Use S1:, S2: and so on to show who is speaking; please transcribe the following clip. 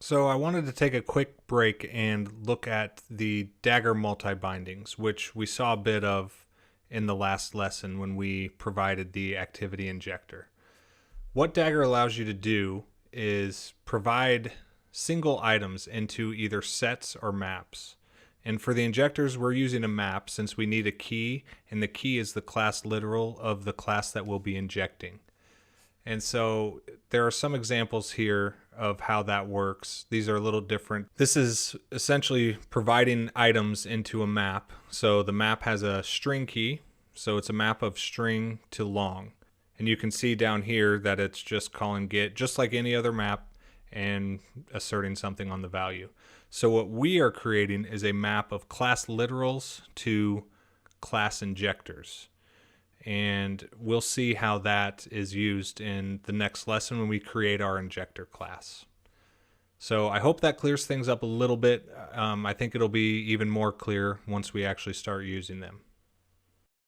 S1: So I wanted to take a quick break and look at the Dagger multibindings, which we saw a bit of in the last lesson when we provided the activity injector. What Dagger allows you to do is provide single items into either sets or maps. And for the injectors, we're using a map since we need a key, and the key is the class literal of the class that we'll be injecting. And so there are some examples here of how that works. These are a little different. This is essentially providing items into a map. So the map has a string key, so it's a map of string to long. And you can see down here that it's just calling get, just like any other map, and asserting something on the value. So what we are creating is a map of class literals to class injectors. And we'll see how that is used in the next lesson when we create our injector class. So I hope that clears things up a little bit. I think it'll be even more clear once we actually start using them.